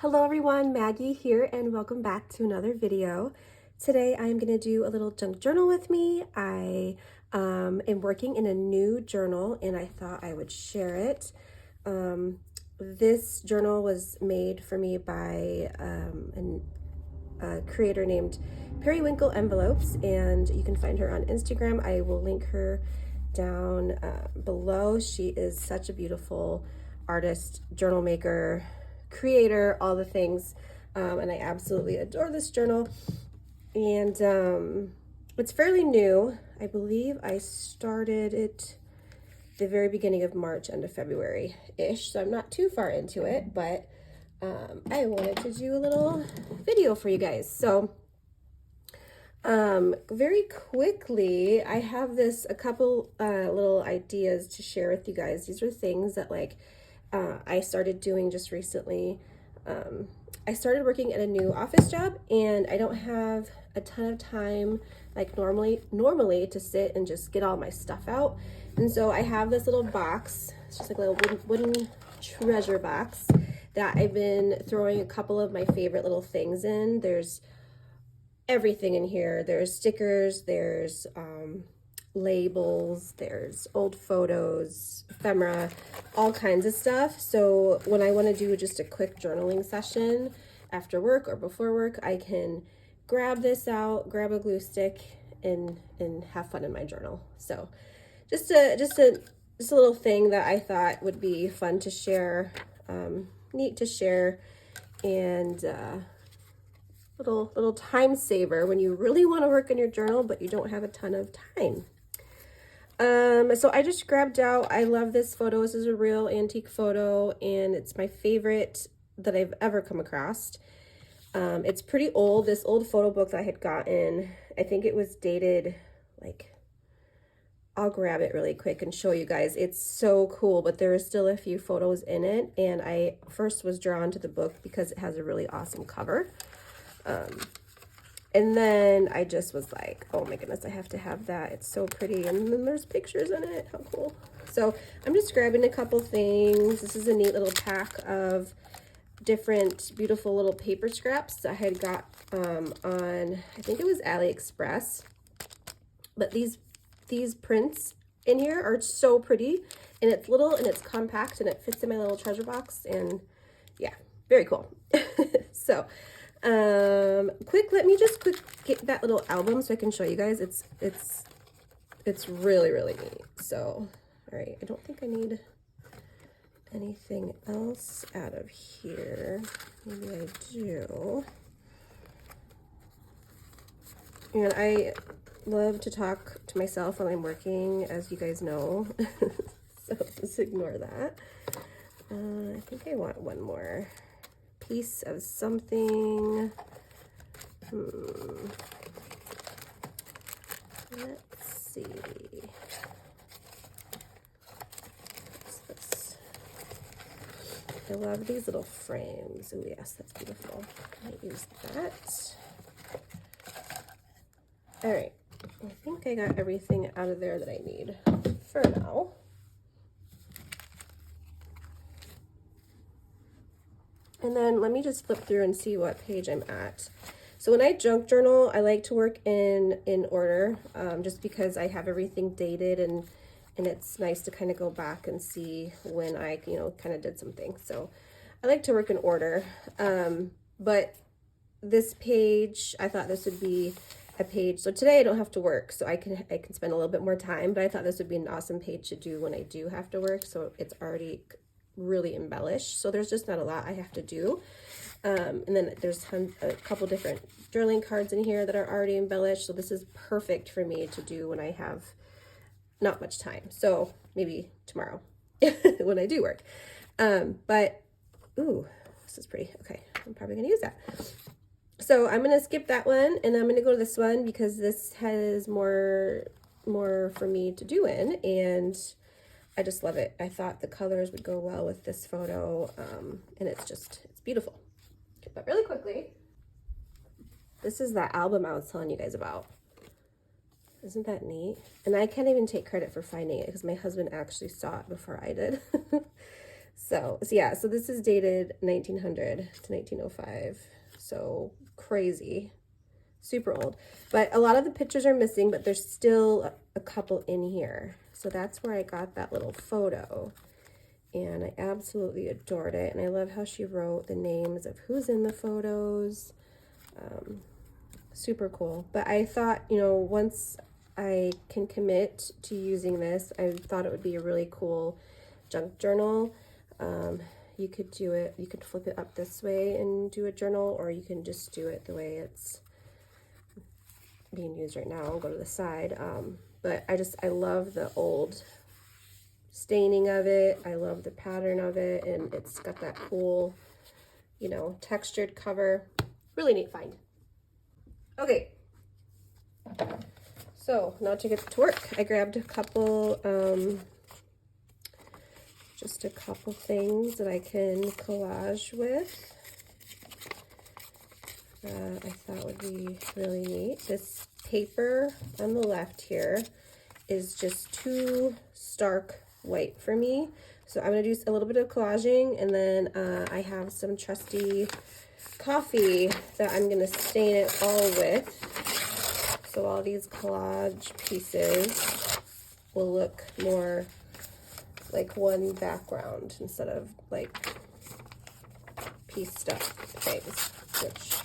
Hello everyone, Maggie here and welcome back to another video. Today I'm going to do a little junk journal with me. I am working in a new journal and I thought I would share it. This journal was made for me by a creator named Periwinkle Envelopes, and you can find her on Instagram. I will link her down below. She is such a beautiful artist, journal maker, creator, all the things, and I absolutely adore this journal. And it's fairly new. I believe I started it the very beginning of March, end of February-ish, so I'm not too far into it, but I wanted to do a little video for you guys. So very quickly, I have a couple little ideas to share with you guys. These are things that I started doing just recently. I started working at a new office job and I don't have a ton of time like normally to sit and just get all my stuff out. And so I have this little box. It's just like a little wooden treasure box that I've been throwing a couple of my favorite little things in. There's everything in here. There's stickers, there's labels, there's old photos, ephemera, all kinds of stuff. So when I want to do just a quick journaling session after work or before work, I can grab this out, grab a glue stick, and have fun in my journal. So just a little thing that I thought would be fun to share, neat to share, and little time saver when you really want to work in your journal but you don't have a ton of time. So I just grabbed out, I love this photo. This is a real antique photo and it's my favorite that I've ever come across. It's pretty old. This old photo book that I had gotten, I think it was dated, I'll grab it really quick and show you guys. It's so cool, but there are still a few photos in it, and I first was drawn to the book because it has a really awesome cover. And then I just was like, oh my goodness, I have to have that. It's so pretty. And then there's pictures in it. How cool. So I'm just grabbing a couple things. This is a neat little pack of different beautiful little paper scraps I had got on, I think it was AliExpress. But these prints in here are so pretty. And it's little and it's compact and it fits in my little treasure box. And yeah, very cool. So let me just get that little album so I can show you guys. It's really neat. So all right, I don't think I need anything else out of here. Maybe I do. And I love to talk to myself while I'm working, as you guys know. So just ignore that. I think I want one more piece of something. Let's see. What's this? I love these little frames. Oh yes, that's beautiful. I use that. All right, I think I got everything out of there that I need for now. And then let me just flip through and see what page I'm at. So when I junk journal, I like to work in order, just because I have everything dated and it's nice to kind of go back and see when I, kind of did something. So I like to work in order. But this page, I thought this would be a page. So today I don't have to work, so I can spend a little bit more time, but I thought this would be an awesome page to do when I do have to work. So it's already really embellished, so there's just not a lot I have to do. And then there's a couple different journaling cards in here that are already embellished, so this is perfect for me to do when I have not much time. So maybe tomorrow when I do work. But ooh, this is pretty. Okay, I'm probably gonna use that. So I'm gonna skip that one and I'm gonna go to this one because this has more for me to do in, and I just love it. I thought the colors would go well with this photo, and it's beautiful. Okay, but really quickly, this is that album I was telling you guys about. Isn't that neat? And I can't even take credit for finding it because my husband actually saw it before I did. So yeah, so this is dated 1900 to 1905. So crazy, super old. But a lot of the pictures are missing, but there's still a couple in here. So that's where I got that little photo. And I absolutely adored it. And I love how she wrote the names of who's in the photos. Super cool. But I thought, you know, once I can commit to using this, I thought it would be a really cool junk journal. You could do it, you could flip it up this way and do a journal, or you can just do it the way it's being used right now. I'll go to the side. But I love the old staining of it. I love the pattern of it, and it's got that cool, you know, textured cover. Really neat find. Okay, so now to get to work. I grabbed a couple, just a couple things that I can collage with. I thought would be really neat. This paper on the left here is just too stark white for me. So I'm going to do a little bit of collaging, and then I have some trusty coffee that I'm going to stain it all with. So all these collage pieces will look more like one background instead of like pieced up things, which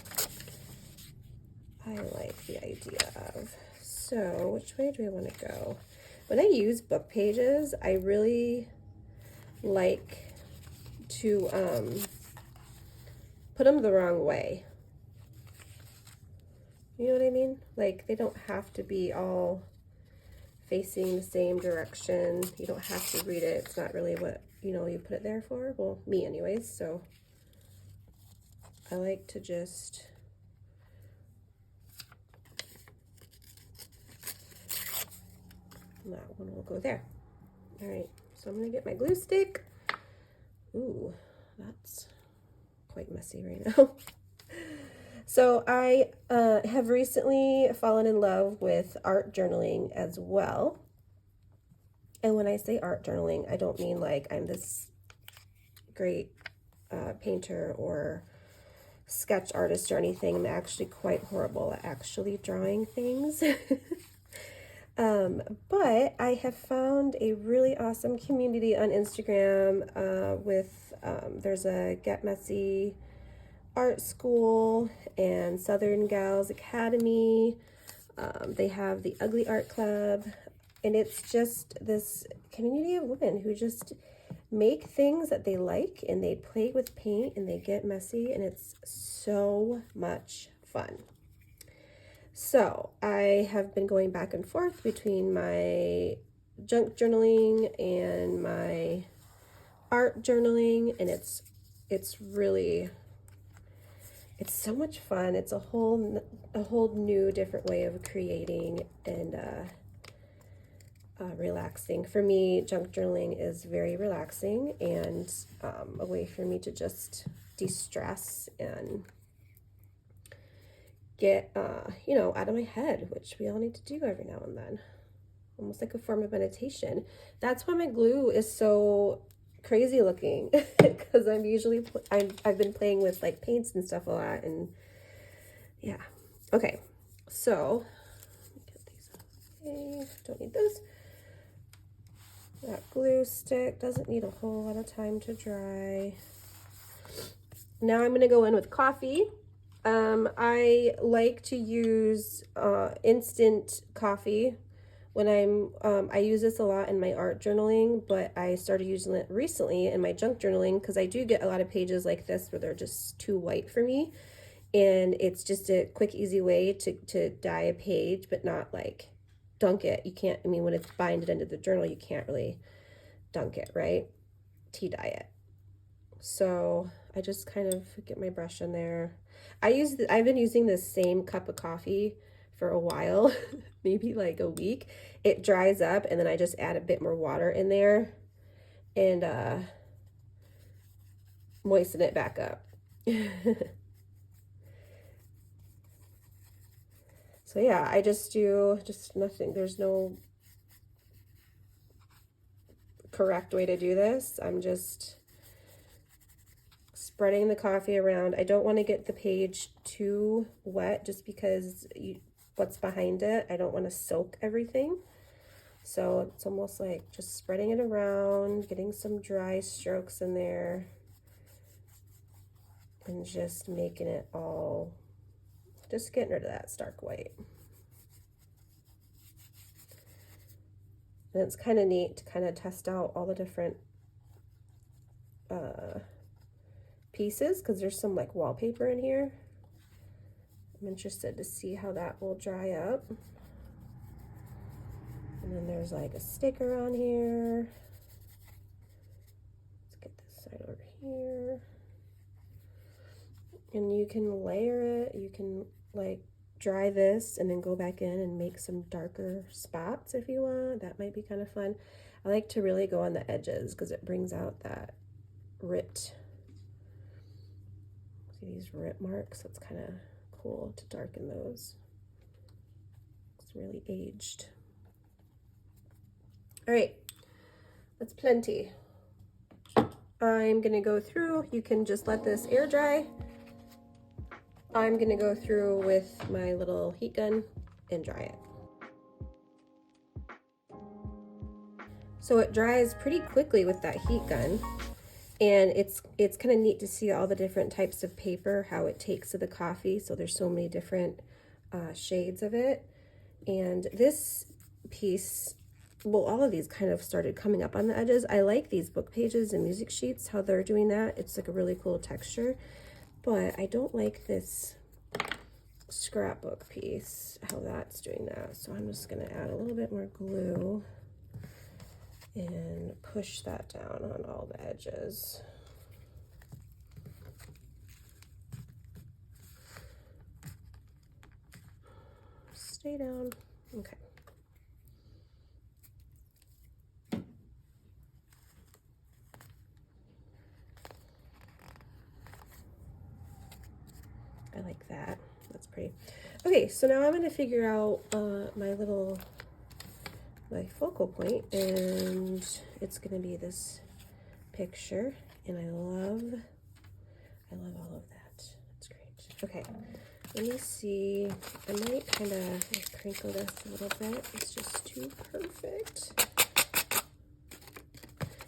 I like the idea of. So which way do I want to go? When I use book pages, I really like to put them the wrong way. You know what I mean? Like, they don't have to be all facing the same direction. You don't have to read it. It's not really what, you know, you put it there for. Well, me anyways. So I like to just that one will go there. All right, so I'm gonna get my glue stick. Ooh, that's quite messy right now. So I have recently fallen in love with art journaling as well. And when I say art journaling, I don't mean like I'm this great painter or sketch artist or anything. I'm actually quite horrible at actually drawing things. But I have found a really awesome community on Instagram with, there's a Get Messy Art School and Southern Gals Academy. They have the Ugly Art Club, and it's just this community of women who just make things that they like, and they play with paint, and they get messy, and it's so much fun. So I have been going back and forth between my junk journaling and my art journaling, and it's really, it's so much fun. It's a whole new different way of creating and relaxing. For me, junk journaling is very relaxing and a way for me to just de-stress and get, you know, out of my head, which we all need to do every now and then. Almost like a form of meditation. That's why my glue is so crazy looking, because I'm usually, I've been playing with like paints and stuff a lot, and yeah. Okay, so, get these away. Don't need those. That glue stick doesn't need a whole lot of time to dry. Now I'm going to go in with coffee. I like to use instant coffee when I use this a lot in my art journaling, but I started using it recently in my junk journaling because I do get a lot of pages like this where they're just too white for me, and it's just a quick, easy way to dye a page, but not like dunk it. You can't, I mean, when it's binded into the journal, you can't really dunk it, right? Tea dye it. So I just kind of get my brush in there. I've been using this same cup of coffee for a while, maybe like a week. It dries up, and then I just add a bit more water in there and moisten it back up. So yeah, I just do just nothing. There's no correct way to do this. I'm just spreading the coffee around. I don't want to get the page too wet just because what's behind it, I don't want to soak everything. So it's almost like just spreading it around, getting some dry strokes in there, and just making it all, just getting rid of that stark white. And it's kind of neat to kind of test out all the different pieces, because there's some like wallpaper in here. I'm interested to see how that will dry up. And then there's like a sticker on here. Let's get this side over here. And you can layer it. You can like dry this and then go back in and make some darker spots if you want. That might be kind of fun. I like to really go on the edges because it brings out that ripped, see these rip marks? So it's kind of cool to darken those. It's really aged. All right, that's plenty. I'm gonna go through, you can just let this air dry. I'm gonna go through with my little heat gun and dry it. So it dries pretty quickly with that heat gun, and it's kind of neat to see all the different types of paper, how it takes to the coffee. So there's so many different shades of it. And this piece, well, all of these kind of started coming up on the edges. I like these book pages and music sheets, how they're doing that. It's like a really cool texture, but I don't like this scrapbook piece, how that's doing that. So I'm just gonna add a little bit more glue and push that down on all the edges. Stay down, okay. I like that. That's pretty. Okay, so now I'm going to figure out my focal point, and it's going to be this picture, and I love all of that. It's great. Okay, let me see. I might kind of crinkle this a little bit. It's just too perfect.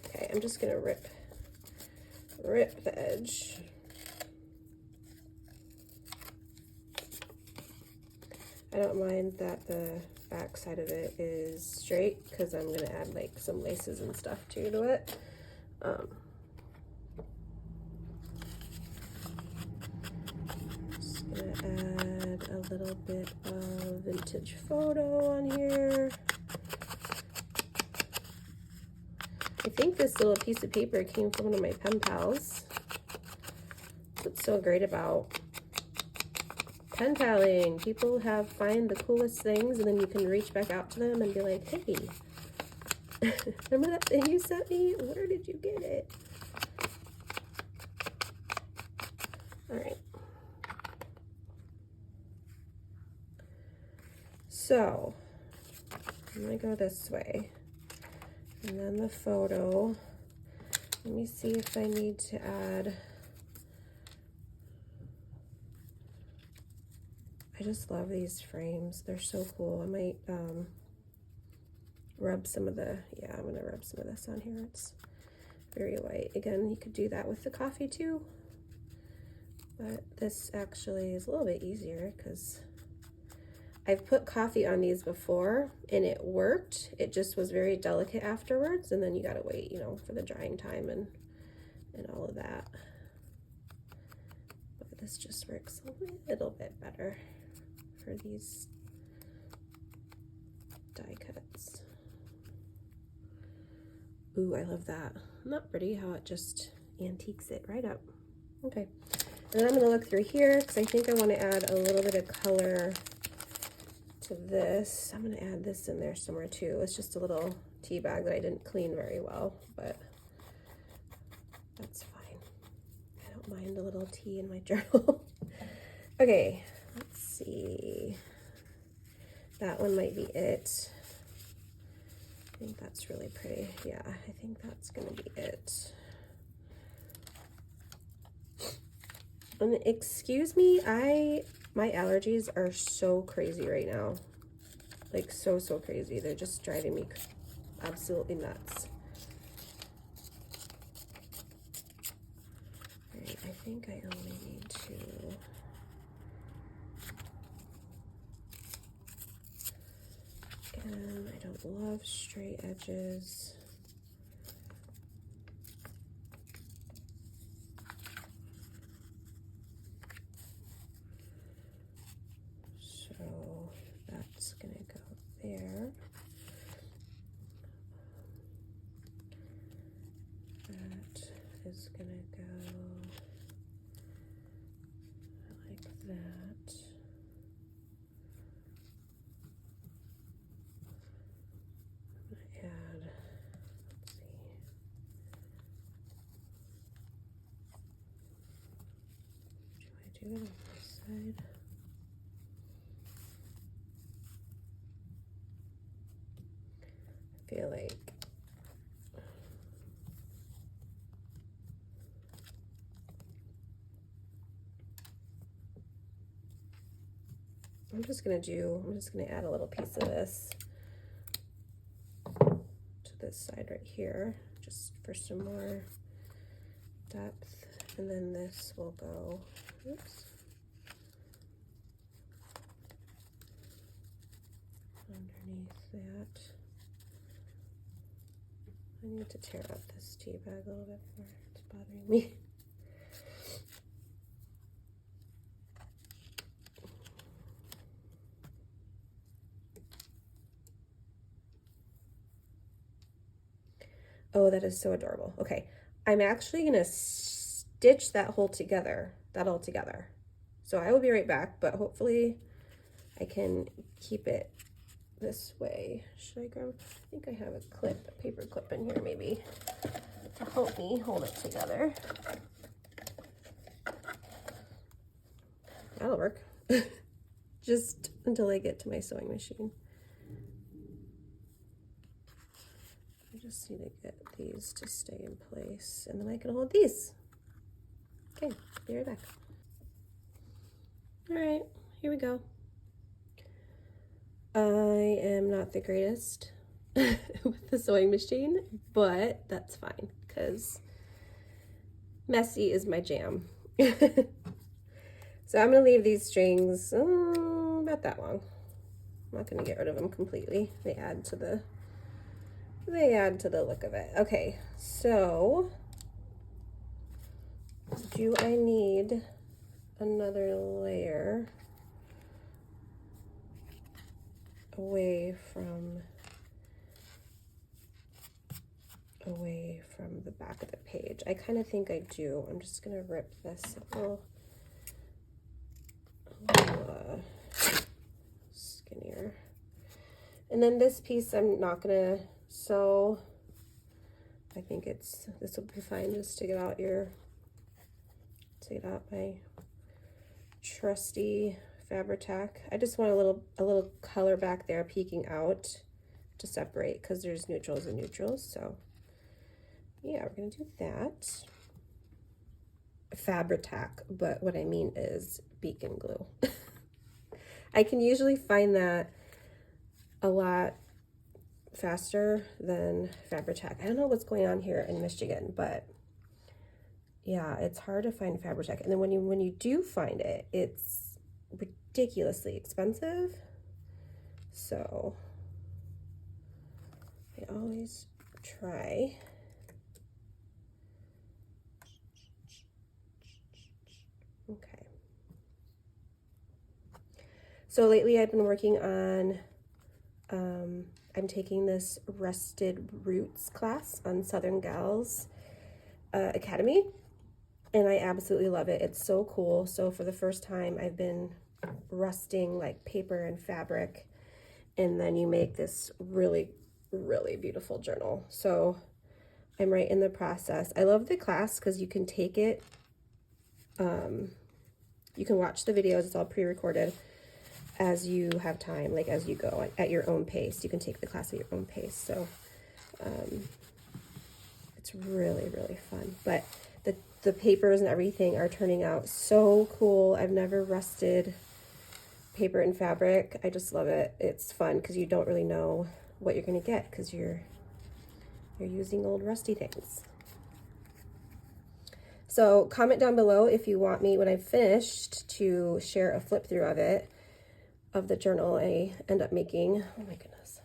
Okay, I'm just going to rip the edge. I don't mind that the back side of it is straight because I'm going to add like some laces and stuff too to it. Just going to add a little bit of vintage photo on here. I think this little piece of paper came from one of my pen pals. What's so great about pen paling, people find the coolest things, and then you can reach back out to them and be like, hey, remember that thing you sent me? Where did you get it? All right. So I'm gonna go this way, and then the photo. Let me see if I need to add. I just love these frames. They're so cool. I might rub some of the, yeah, I'm gonna rub some of this on here. It's very white. Again, you could do that with the coffee too, but this actually is a little bit easier because I've put coffee on these before and it worked. It just was very delicate afterwards, and then you gotta wait, you know, for the drying time and all of that. But this just works a little bit better for these die cuts. Ooh, I love that. Isn't that pretty how it just antiques it right up? Okay, and then I'm gonna look through here because I think I want to add a little bit of color to this. I'm gonna add this in there somewhere too. It's just a little tea bag that I didn't clean very well, but that's fine. I don't mind a little tea in my journal. Okay, let's see. That one might be it. I think that's really pretty. Yeah, I think that's gonna be it. And excuse me, my allergies are so crazy right now. Like so crazy. They're just driving me absolutely nuts. All right, I think I only need to again, I don't love straight edges. So that's gonna go there. That is gonna go like that. I'm gonna add, let's see. Do I do it on this side? I feel like I'm just gonna add a little piece of this to this side right here, just for some more depth. And then this will go, oops, underneath that. I need to tear up this tea bag a little bit more. It's bothering me. Oh, that is so adorable. Okay, I'm actually gonna stitch that all together. So I will be right back, but hopefully I can keep it this way. Should I grab, I think I have a paper clip in here maybe to help me hold it together. That'll work. Just until I get to my sewing machine. I just need to get these to stay in place, and then I can hold these. Okay, be right back. All right, here we go. I am not the greatest with the sewing machine, but that's fine because messy is my jam. So I'm gonna leave these strings about that long. I'm not gonna get rid of them completely. They add to the look of it. Okay, so do I need another layer away from the back of the page? I kind of think I do. I'm just gonna rip this a little skinnier, and then this piece I'm not gonna sew. I think this will be fine just to get out my trusty Fabri-Tac. I just want a little color back there peeking out to separate, because there's neutrals and neutrals. So yeah, we're gonna do that. Fabri-Tac, but what I mean is beacon glue. I can usually find that a lot faster than Fabri-Tac. I don't know what's going on here in Michigan, but yeah, it's hard to find Fabri-Tac. And then when you do find it, it's ridiculously expensive. So I always try. Okay. So lately I've been working on, I'm taking this Rusted Roots class on Southern Gals Academy, and I absolutely love it. It's so cool. So for the first time, I've been rusting like paper and fabric, and then you make this really, really beautiful journal. So I'm right in the process. I love the class because you can take it, you can watch the videos, it's all pre-recorded, as you have time, like as you go at your own pace. You can take the class at your own pace. So it's really, really fun. But the papers and everything are turning out so cool. I've never rusted paper and fabric. I just love it. It's fun because you don't really know what you're gonna get because you're using old rusty things. So comment down below if you want me, when I've finished, to share a flip through of it, of the journal I end up making. Oh my goodness.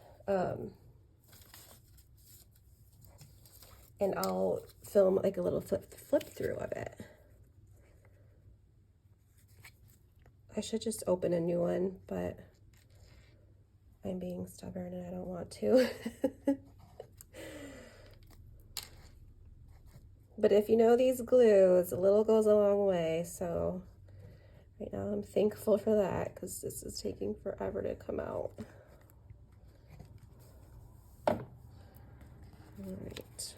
And I'll film like a little flip through of it. I should just open a new one, but I'm being stubborn and I don't want to. But if you know these glues, a little goes a long way. So right now I'm thankful for that because this is taking forever to come out. All right.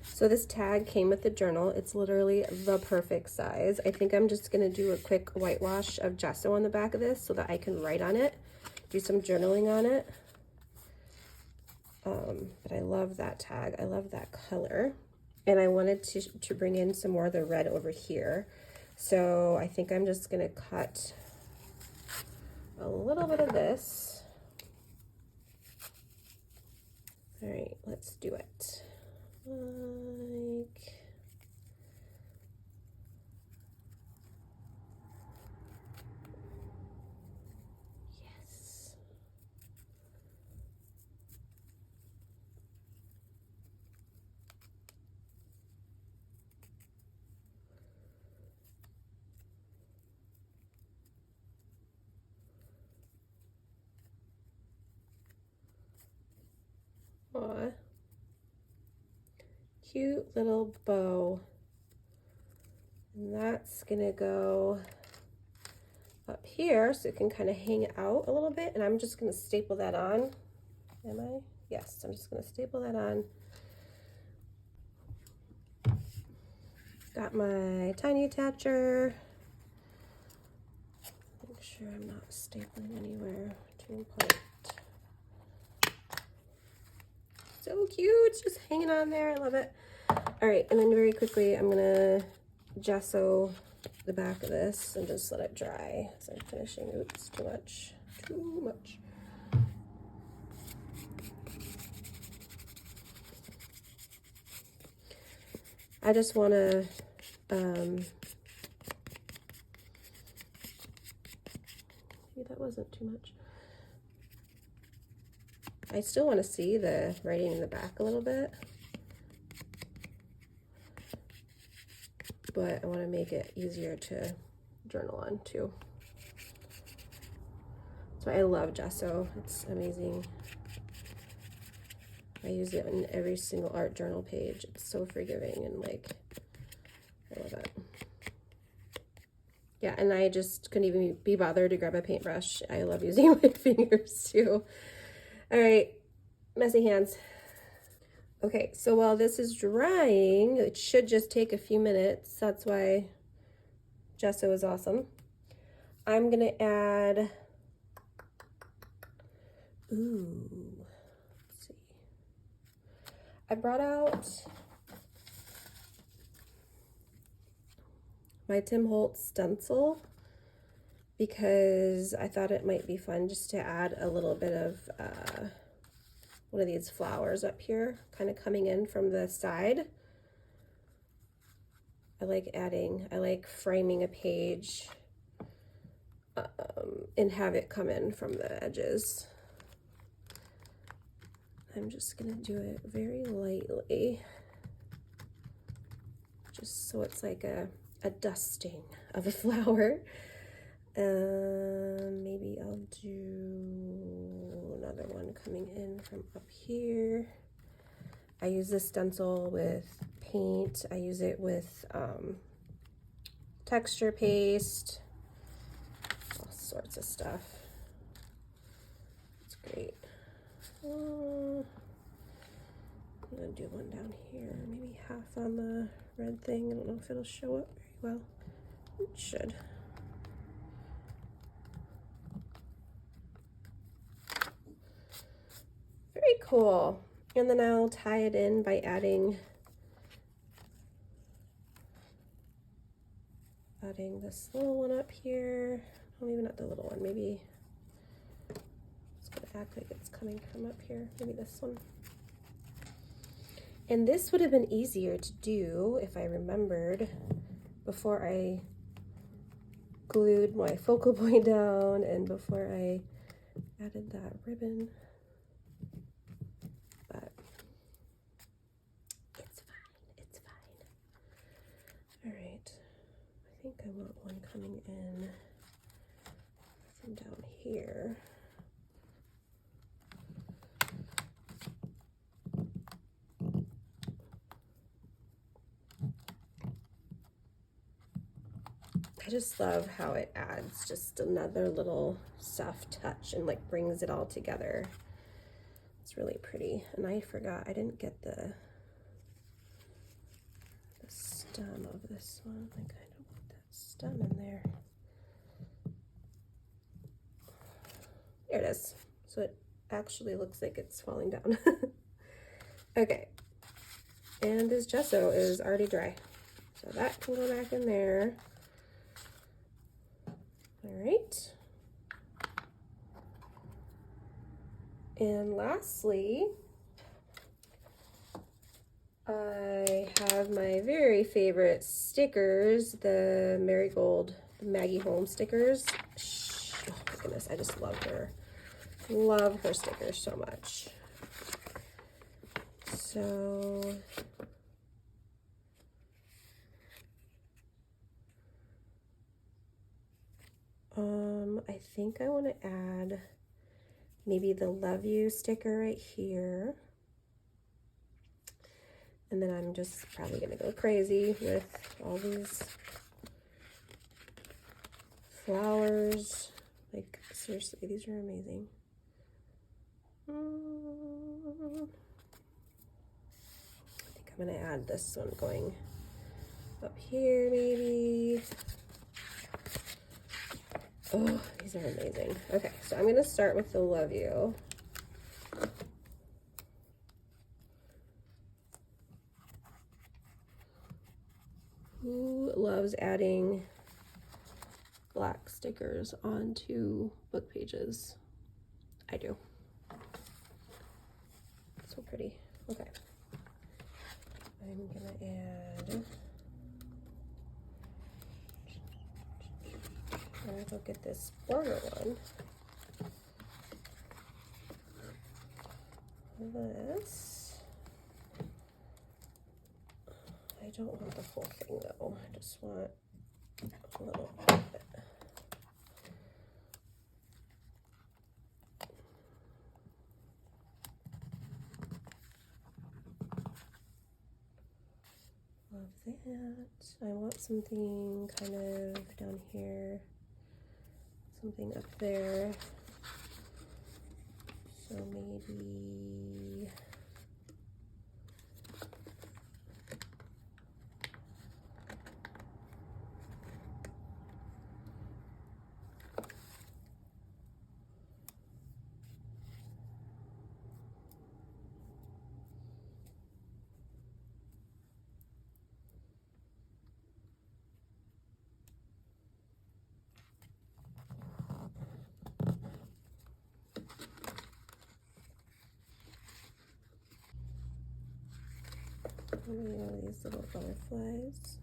So this tag came with the journal. It's literally the perfect size. I think I'm just gonna do a quick whitewash of gesso on the back of this so that I can write on it, do some journaling on it. But I love that tag. I love that color. And I wanted to bring in some more of the red over here. So I think I'm just gonna cut a little bit of this. All right, let's do it. Like, yes. Aw. Cute little bow. And that's gonna go up here so it can kind of hang out a little bit. And I'm just gonna staple that on. Am I? Yes, I'm just gonna staple that on. Got my tiny attacher. Make sure I'm not stapling anywhere too important. So cute, it's just hanging on there. I love it. All right, and then very quickly, I'm gonna gesso the back of this and just let it dry as I'm finishing. Oops, too much, too much. I just wanna, maybe that wasn't too much. I still want to see the writing in the back a little bit, but I want to make it easier to journal on too. That's why I love gesso. It's amazing. I use it in every single art journal page. It's so forgiving and like, I love it. Yeah, and I just couldn't even be bothered to grab a paintbrush. I love using my fingers too. All right, messy hands. Okay, so while this is drying, it should just take a few minutes. That's why gesso is awesome. I'm gonna add, let's see. I brought out my Tim Holtz stencil because I thought it might be fun just to add a little bit of one of these flowers up here, kind of coming in from the side. I like framing a page and have it come in from the edges. I'm just gonna do it very lightly, just so it's like a dusting of a flower. Maybe I'll do another one coming in from up here. I use this stencil with paint. I use it with texture paste, all sorts of stuff. It's great. I'm gonna do one down here, maybe half on the red thing. I don't know if it'll show up very well. It should. Very cool. And then I'll tie it in by adding this little one up here. Oh, maybe not the little one, maybe it's gonna act like it's coming from up here. Maybe this one. And this would have been easier to do if I remembered before I glued my focal point down and before I added that ribbon. But it's fine, it's fine. All right, I think I want one coming in from down here. I just love how it adds just another little soft touch and like brings it all together. It's really pretty. And I forgot, I didn't get the stem of this one. I kind of want that stem in there. There it is. So it actually looks like it's falling down. Okay. And this gesso is already dry. So that can go back in there. All right. And lastly, I have my very favorite stickers, the Marigold, the Maggie Holmes stickers. Oh my goodness, I just love her. Love her stickers so much. So I think I want to add maybe the love you sticker right here. And then I'm just probably going to go crazy with all these flowers. Like, seriously, these are amazing. I think I'm going to add this one going up here, maybe. Oh, these are amazing. Okay, so I'm going to start with the love you. Who loves adding black stickers onto book pages? I do. So pretty. Okay. I'm going to add... I'm gonna go get this border one. This. I don't want the whole thing though. I just want a little bit of it. Love that. I want something kind of down here. Something up there, so maybe one of these little butterflies.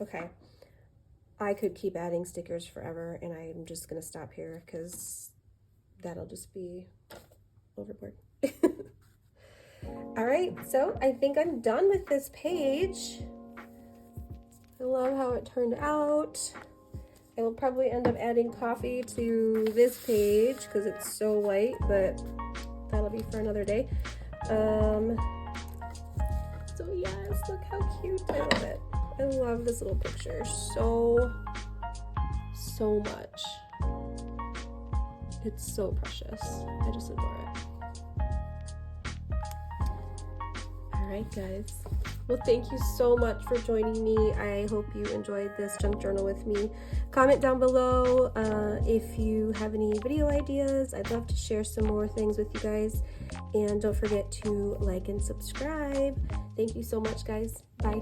Okay, I could keep adding stickers forever, and I'm just gonna stop here because that'll just be overboard. All right, so I think I'm done with this page. I love how it turned out. I will probably end up adding coffee to this page because it's so white, but that'll be for another day. So yes, look how cute. I love it. I love this little picture so much. It's so precious. I just adore it. right, guys. Well, thank you so much for joining me. I hope you enjoyed this junk journal with me. Comment down below if you have any video ideas. I'd love to share some more things with you guys. And don't forget to like and subscribe. Thank you so much, guys. Bye.